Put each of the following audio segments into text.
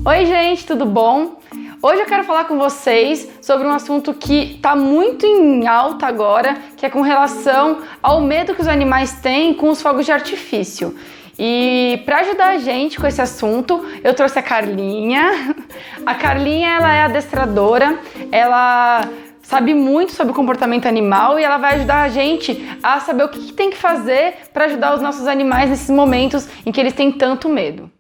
Oi gente, tudo bom? Hoje eu quero falar com vocês sobre um assunto que está muito em alta agora, que é com relação ao medo que os animais têm com os fogos de artifício. E para ajudar a gente com esse assunto, eu trouxe a Carlinha. A Carlinha, ela é adestradora, ela sabe muito sobre o comportamento animal e ela vai ajudar a gente a saber o que tem que fazer para ajudar os nossos animais nesses momentos em que eles têm tanto medo.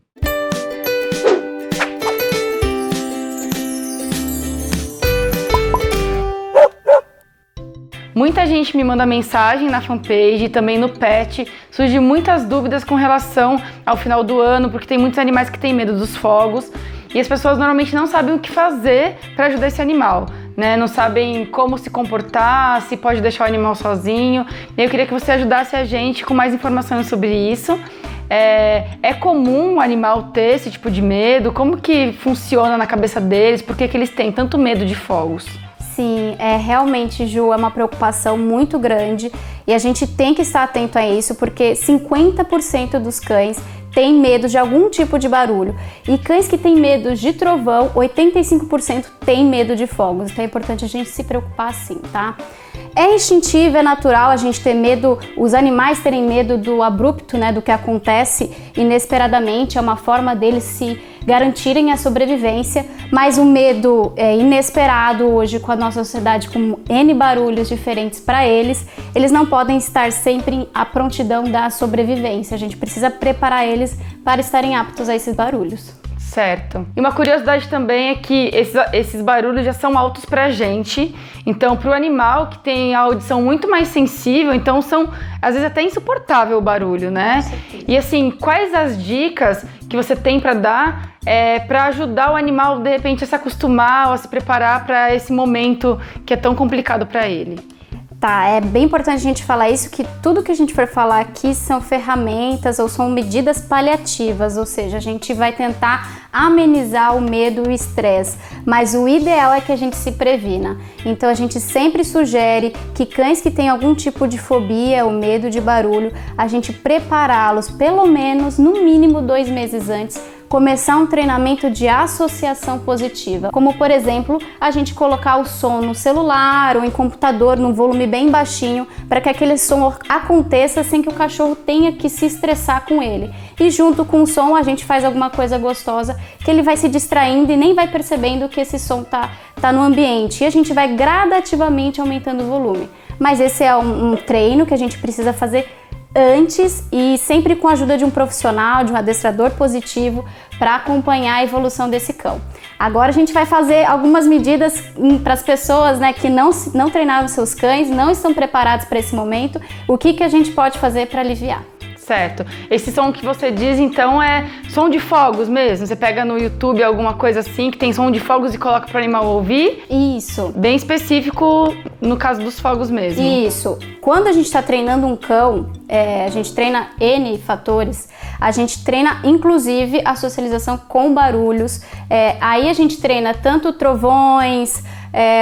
Muita gente me manda mensagem na fanpage e também no pet, surgem muitas dúvidas com relação ao final do ano, porque tem muitos animais que têm medo dos fogos e as pessoas normalmente não sabem o que fazer para ajudar esse animal, né? Não sabem como se comportar, se pode deixar o animal sozinho. Eu queria que você ajudasse a gente com mais informações sobre isso. É comum o animal ter esse tipo de medo? Como que funciona na cabeça deles? Por que eles têm tanto medo de fogos? Sim, realmente, Ju, é uma preocupação muito grande e a gente tem que estar atento a isso porque 50% dos cães têm medo de algum tipo de barulho e cães que têm medo de trovão, 85% têm medo de fogos, então é importante a gente se preocupar sim, tá? É instintivo, é natural a gente ter medo, os animais terem medo do abrupto, né, do que acontece inesperadamente, é uma forma deles se garantirem a sobrevivência, mas o medo inesperado hoje com a nossa sociedade, com N barulhos diferentes para eles não podem estar sempre à prontidão da sobrevivência, a gente precisa preparar eles para estarem aptos a esses barulhos. Certo. E uma curiosidade também é que esses barulhos já são altos pra gente, então pro animal que tem a audição muito mais sensível, então são às vezes até insuportável o barulho, né? E assim, quais as dicas que você tem para dar para ajudar o animal de repente a se acostumar ou a se preparar para esse momento que é tão complicado para ele? Tá, é bem importante a gente falar isso, que tudo que a gente for falar aqui são ferramentas ou são medidas paliativas, ou seja, a gente vai tentar amenizar o medo e o estresse, mas o ideal é que a gente se previna. Então a gente sempre sugere que cães que têm algum tipo de fobia ou medo de barulho, a gente prepará-los pelo menos, no mínimo 2 meses antes, começar um treinamento de associação positiva, como por exemplo, a gente colocar o som no celular ou em computador num volume bem baixinho para que aquele som aconteça sem que o cachorro tenha que se estressar com ele. E junto com o som a gente faz alguma coisa gostosa que ele vai se distraindo e nem vai percebendo que esse som tá no ambiente, e a gente vai gradativamente aumentando o volume. Mas esse é um treino que a gente precisa fazer antes e sempre com a ajuda de um profissional, de um adestrador positivo para acompanhar a evolução desse cão. Agora a gente vai fazer algumas medidas para as pessoas, né, que não treinaram seus cães, não estão preparados para esse momento, o que a gente pode fazer para aliviar. Certo. Esse som que você diz, então, é som de fogos mesmo? Você pega no YouTube alguma coisa assim, que tem som de fogos e coloca para o animal ouvir? Isso. Bem específico no caso dos fogos mesmo. Isso. Quando a gente está treinando um cão, a gente treina N fatores, a gente treina inclusive a socialização com barulhos, aí a gente treina tanto trovões,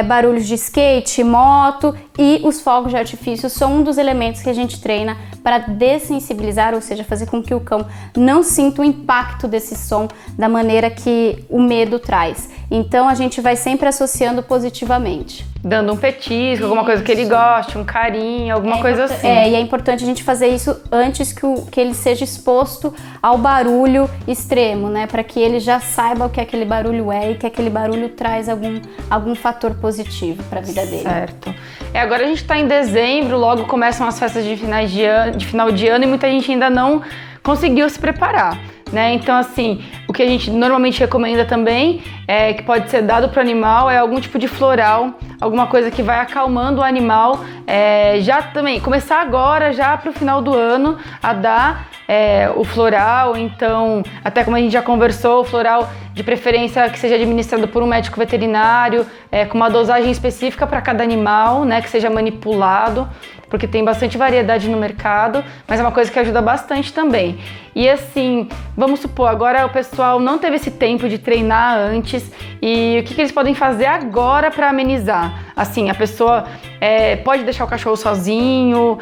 barulhos de skate, moto, e os fogos de artifício são um dos elementos que a gente treina para dessensibilizar, ou seja, fazer com que o cão não sinta o impacto desse som da maneira que o medo traz. Então a gente vai sempre associando positivamente. Dando um petisco, alguma coisa que ele goste, um carinho, alguma coisa assim. E é importante a gente fazer isso antes que ele seja exposto ao barulho extremo, né? Para que ele já saiba o que aquele barulho é e que aquele barulho traz algum fator positivo para a vida dele. Certo. Agora a gente está em dezembro, logo começam as festas de final de ano e muita gente ainda não conseguiu se preparar, né? Então, assim, o que a gente normalmente recomenda também que pode ser dado para o animal é algum tipo de floral, alguma coisa que vai acalmando o animal, já também começar agora, já para o final do ano, a dar o floral. Então, até como a gente já conversou, o floral de preferência que seja administrado por um médico veterinário, com uma dosagem específica para cada animal, né, que seja manipulado, porque tem bastante variedade no mercado, mas é uma coisa que ajuda bastante também. E assim, vamos supor, agora o pessoal não teve esse tempo de treinar antes, e o que eles podem fazer agora para amenizar? Assim, a pessoa pode deixar o cachorro sozinho,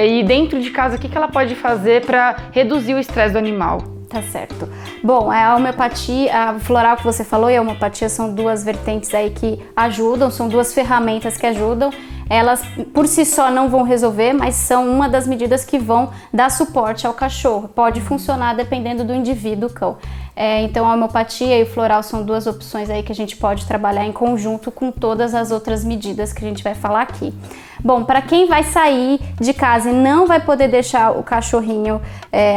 e dentro de casa, o que ela pode fazer para reduzir o estresse do animal? Tá certo. Bom, a homeopatia, a floral que você falou e a homeopatia são duas vertentes aí que ajudam, são duas ferramentas que ajudam. Elas por si só não vão resolver, mas são uma das medidas que vão dar suporte ao cachorro. Pode funcionar dependendo do indivíduo, cão. Então a homeopatia e o floral são duas opções aí que a gente pode trabalhar em conjunto com todas as outras medidas que a gente vai falar aqui. Bom, para quem vai sair de casa e não vai poder deixar o cachorrinho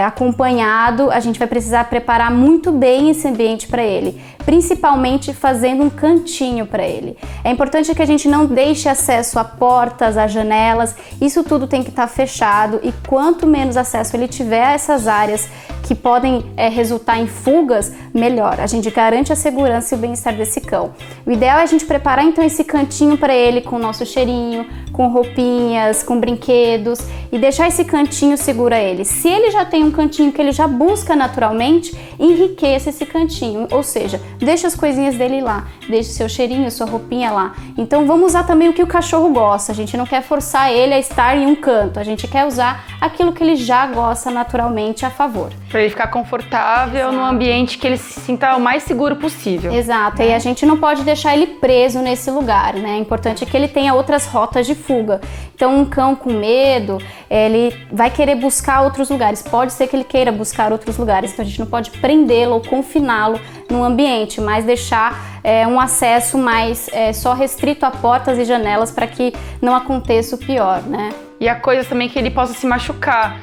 acompanhado, a gente vai precisar preparar muito bem esse ambiente para ele, principalmente fazendo um cantinho para ele. É importante que a gente não deixe acesso a portas, a janelas, isso tudo tem que estar fechado, e quanto menos acesso ele tiver a essas áreas que podem resultar em fugas, melhor. A gente garante a segurança e o bem-estar desse cão. O ideal é a gente preparar então esse cantinho para ele com o nosso cheirinho, com roupinhas, com brinquedos, e deixar esse cantinho seguro a ele. Se ele já tem um cantinho que ele já busca naturalmente, enriqueça esse cantinho, ou seja, deixa as coisinhas dele lá, deixa o seu cheirinho, sua roupinha lá. Então vamos usar também o que o cachorro gosta, a gente não quer forçar ele a estar em um canto, a gente quer usar aquilo que ele já gosta naturalmente a favor. Para ele ficar confortável no ambiente que ele se sinta o mais seguro possível. Exato, e a gente não pode deixar ele preso nesse lugar, né? É importante que ele tenha outras rotas de fuga. Então um cão com medo, ele vai querer buscar outros lugares, pode ser que ele queira buscar outros lugares, então a gente não pode prendê-lo ou confiná-lo no ambiente, mas deixar um acesso mais só restrito a portas e janelas para que não aconteça o pior, né? E há coisas também que ele possa se machucar,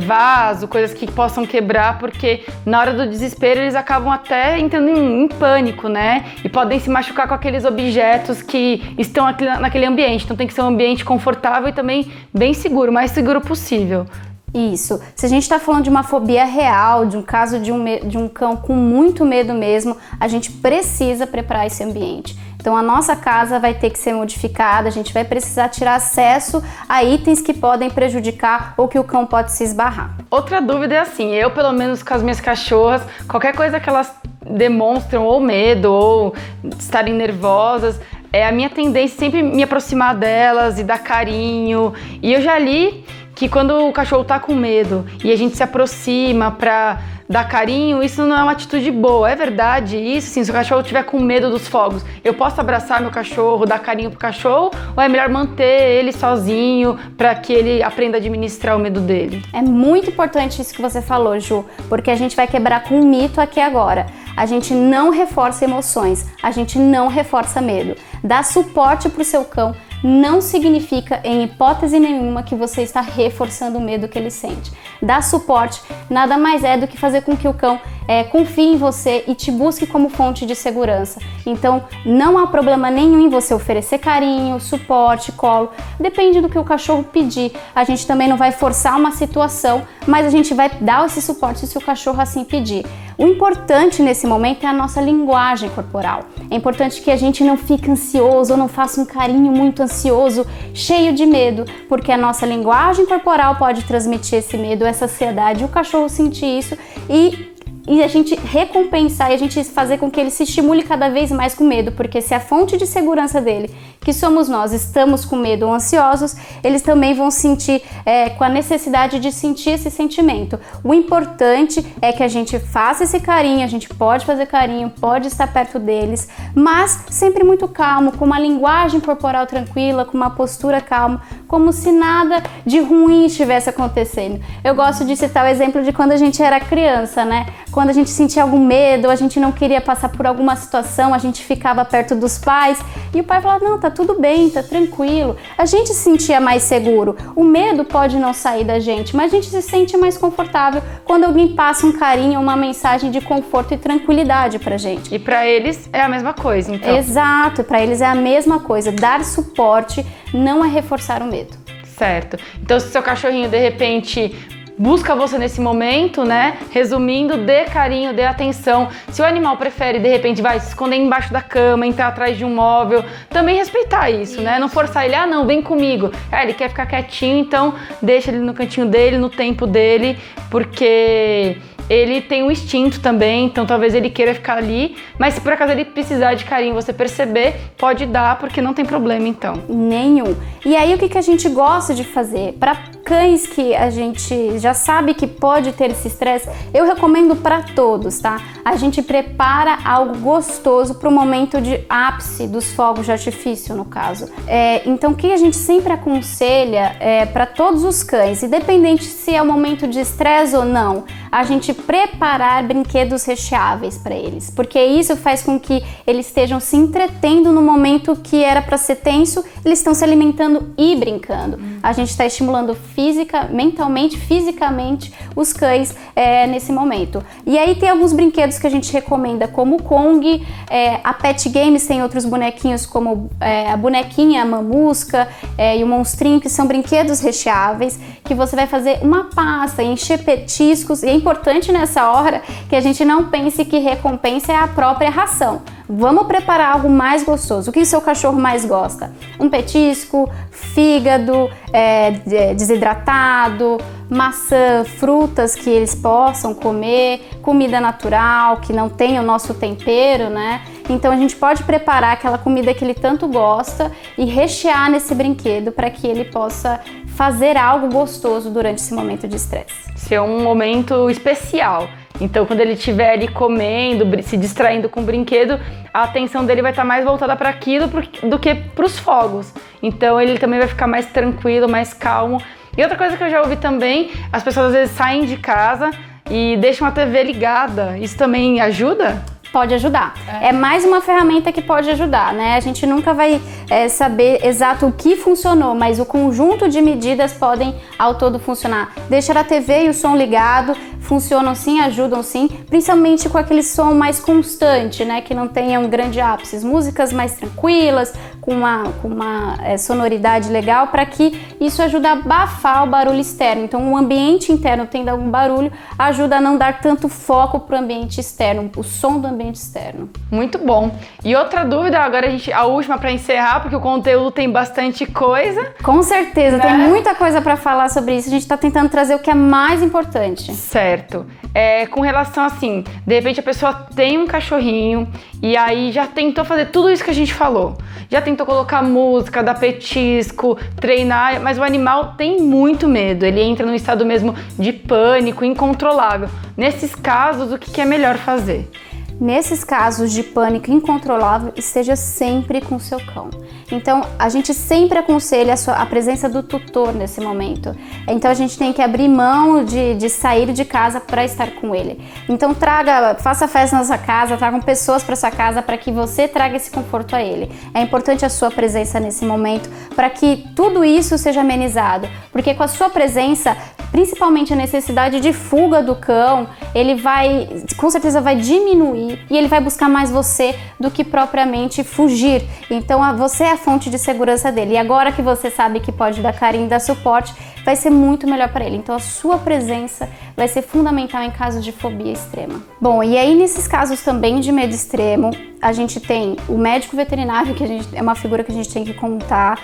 vaso, coisas que possam quebrar, porque na hora do desespero eles acabam até entrando em pânico, né? E podem se machucar com aqueles objetos que estão naquele ambiente. Então tem que ser um ambiente confortável e também bem seguro, o mais seguro possível. Isso. Se a gente está falando de uma fobia real, de um caso de um cão com muito medo mesmo, a gente precisa preparar esse ambiente. Então a nossa casa vai ter que ser modificada, a gente vai precisar tirar acesso a itens que podem prejudicar ou que o cão pode se esbarrar. Outra dúvida é assim, eu pelo menos com as minhas cachorras, qualquer coisa que elas demonstram ou medo ou estarem nervosas, a minha tendência é sempre me aproximar delas e dar carinho. E eu já li que quando o cachorro tá com medo e a gente se aproxima pra dar carinho, isso não é uma atitude boa. É verdade isso? Sim, se o cachorro tiver com medo dos fogos, eu posso abraçar meu cachorro, dar carinho pro cachorro, ou é melhor manter ele sozinho para que ele aprenda a administrar o medo dele? É muito importante isso que você falou, Ju, porque a gente vai quebrar com um mito aqui agora. A gente não reforça emoções, a gente não reforça medo. Dar suporte pro seu cão não significa, em hipótese nenhuma, que você está reforçando o medo que ele sente. Dar suporte nada mais é do que fazer com que o cão confie em você e te busque como fonte de segurança. Então, não há problema nenhum em você oferecer carinho, suporte, colo. Depende do que o cachorro pedir. A gente também não vai forçar uma situação, mas a gente vai dar esse suporte se o cachorro assim pedir. O importante nesse momento é a nossa linguagem corporal. É importante que a gente não fique ansioso ou não faça um carinho muito ansioso, cheio de medo, porque a nossa linguagem corporal pode transmitir esse medo, essa ansiedade, o cachorro sentir isso e a gente recompensar e a gente fazer com que ele se estimule cada vez mais com medo, porque se a fonte de segurança dele, que somos nós, estamos com medo ou ansiosos, eles também vão sentir com a necessidade de sentir esse sentimento. O importante é que a gente faça esse carinho, a gente pode fazer carinho, pode estar perto deles, mas sempre muito calmo, com uma linguagem corporal tranquila, com uma postura calma, como se nada de ruim estivesse acontecendo. Eu gosto de citar o exemplo de quando a gente era criança, né? Quando a gente sentia algum medo, a gente não queria passar por alguma situação, a gente ficava perto dos pais e o pai falava, não, tá tudo bem, tá tranquilo. A gente se sentia mais seguro. O medo pode não sair da gente, mas a gente se sente mais confortável quando alguém passa um carinho, uma mensagem de conforto e tranquilidade pra gente. E pra eles é a mesma coisa, então. Exato, pra eles é a mesma coisa. Dar suporte não é reforçar o medo. Certo. Então se seu cachorrinho de repente busca você nesse momento, né? Resumindo, dê carinho, dê atenção. Se o animal prefere, de repente, vai se esconder embaixo da cama, entrar atrás de um móvel, também respeitar isso, né? Não forçar ele, não, vem comigo. Ele quer ficar quietinho, então deixa ele no cantinho dele, no tempo dele, porque ele tem um instinto também, então talvez ele queira ficar ali, mas se por acaso ele precisar de carinho, você perceber, pode dar, porque não tem problema então. Nenhum. E aí o que a gente gosta de fazer? Para cães que a gente já sabe que pode ter esse estresse, eu recomendo para todos, tá? A gente prepara algo gostoso para o momento de ápice dos fogos de artifício, no caso. Então o que a gente sempre aconselha para todos os cães, independente se é o momento de estresse ou não, a gente preparar brinquedos recheáveis para eles, porque isso faz com que eles estejam se entretendo no momento que era para ser tenso, eles estão se alimentando e brincando. A gente está estimulando mentalmente, fisicamente os cães nesse momento. E aí tem alguns brinquedos que a gente recomenda, como o Kong, a Pet Games tem outros bonequinhos como a bonequinha, a mamusca e o monstrinho, que são brinquedos recheáveis, que você vai fazer uma pasta, encher petiscos, e é importante nessa hora que a gente não pense que recompensa é a própria ração. Vamos preparar algo mais gostoso. O que o seu cachorro mais gosta? Um petisco, fígado desidratado, maçã, frutas que eles possam comer, comida natural que não tem o nosso tempero, né? Então a gente pode preparar aquela comida que ele tanto gosta e rechear nesse brinquedo para que ele possa fazer algo gostoso durante esse momento de estresse. Ser um momento especial. Então, quando ele estiver ali comendo, se distraindo com o brinquedo, a atenção dele vai estar mais voltada para aquilo do que para os fogos. Então, ele também vai ficar mais tranquilo, mais calmo. E outra coisa que eu já ouvi também, as pessoas às vezes saem de casa e deixam a TV ligada. Isso também ajuda? Pode ajudar. É mais uma ferramenta que pode ajudar, né? A gente nunca vai saber exato o que funcionou, mas o conjunto de medidas podem ao todo funcionar. Deixar a TV e o som ligado funcionam sim, ajudam sim, principalmente com aquele som mais constante, né? Que não tenha um grande ápice. Músicas mais tranquilas, com uma sonoridade legal, para que isso ajude a abafar o barulho externo. Então, o ambiente interno tendo algum barulho ajuda a não dar tanto foco para o ambiente externo, o som do ambiente externo. Muito bom. E outra dúvida, agora a última para encerrar, porque o conteúdo tem bastante coisa. Com certeza, tem muita coisa para falar sobre isso. A gente está tentando trazer o que é mais importante. Certo. Com relação assim, de repente a pessoa tem um cachorrinho e aí já tentou fazer tudo isso que a gente falou. Já tentou colocar música, dar petisco, treinar, mas o animal tem muito medo. Ele entra num estado mesmo de pânico, incontrolável. Nesses casos, o que é melhor fazer? Nesses casos de pânico incontrolável, esteja sempre com o seu cão. Então, a gente sempre aconselha a presença do tutor nesse momento. Então, a gente tem que abrir mão de sair de casa para estar com ele. Então, faça festa na sua casa, tragam pessoas para sua casa para que você traga esse conforto a ele. É importante a sua presença nesse momento para que tudo isso seja amenizado, porque com a sua presença, principalmente a necessidade de fuga do cão, ele com certeza vai diminuir e ele vai buscar mais você do que propriamente fugir. Então você é a fonte de segurança dele. E agora que você sabe que pode dar carinho e dar suporte, vai ser muito melhor para ele. Então a sua presença vai ser fundamental em casos de fobia extrema. Bom, e aí nesses casos também de medo extremo, a gente tem o médico veterinário, que é uma figura que a gente tem que contar,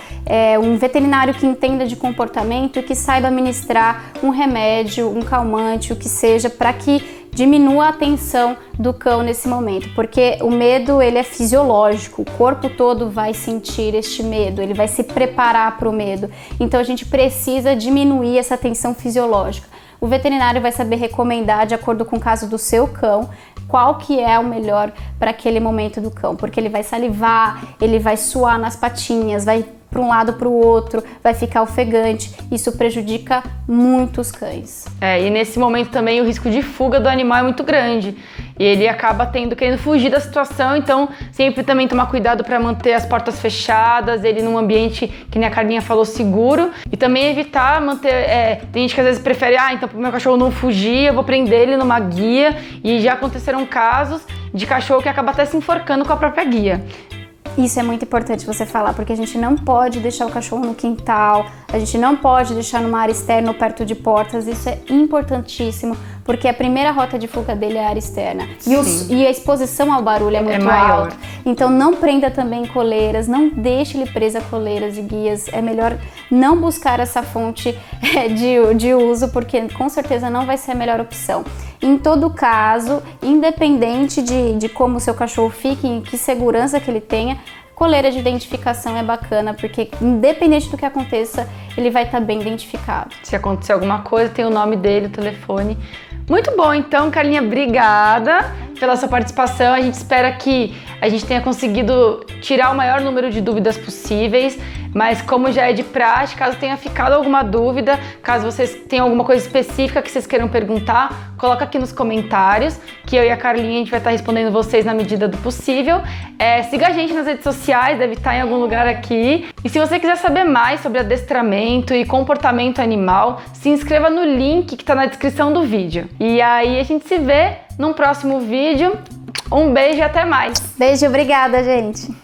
um veterinário que entenda de comportamento e que saiba administrar um remédio, um calmante, o que seja, para que diminua a tensão do cão nesse momento, porque o medo ele é fisiológico, o corpo todo vai sentir este medo, ele vai se preparar para o medo, então a gente precisa diminuir essa tensão fisiológica. O veterinário vai saber recomendar, de acordo com o caso do seu cão, qual que é o melhor para aquele momento do cão, porque ele vai salivar, ele vai suar nas patinhas, vai para um lado para o outro, vai ficar ofegante, isso prejudica muito os cães. E nesse momento também o risco de fuga do animal é muito grande e ele acaba querendo fugir da situação, então sempre também tomar cuidado para manter as portas fechadas, ele num ambiente, que nem a Carlinha falou, seguro, e também evitar tem gente que às vezes prefere, então para o meu cachorro não fugir, eu vou prender ele numa guia, e já aconteceram casos de cachorro que acaba até se enforcando com a própria guia. Isso é muito importante você falar, porque a gente não pode deixar o cachorro no quintal, a gente não pode deixar numa área externa ou perto de portas, isso é importantíssimo, porque a primeira rota de fuga dele é a área externa. E a exposição ao barulho é muito alta. Então não prenda também coleiras, não deixe ele presa a coleiras e guias. É melhor não buscar essa fonte de uso, porque com certeza não vai ser a melhor opção. Em todo caso, independente de como o seu cachorro fique, em que segurança que ele tenha, coleira de identificação é bacana, porque independente do que aconteça, ele vai estar bem identificado. Se acontecer alguma coisa, tem o nome dele, o telefone. Muito bom, então, Carlinha, obrigada pela sua participação. A gente espera que a gente tenha conseguido tirar o maior número de dúvidas possíveis, mas como já é de praxe, caso tenha ficado alguma dúvida, caso vocês tenham alguma coisa específica que vocês queiram perguntar, coloca aqui nos comentários, que eu e a Carlinha a gente vai estar respondendo vocês na medida do possível. Siga a gente nas redes sociais, deve estar em algum lugar aqui. E se você quiser saber mais sobre adestramento e comportamento animal, se inscreva no link que está na descrição do vídeo. E aí a gente se vê num próximo vídeo. Um beijo e até mais. Beijo, obrigada, gente.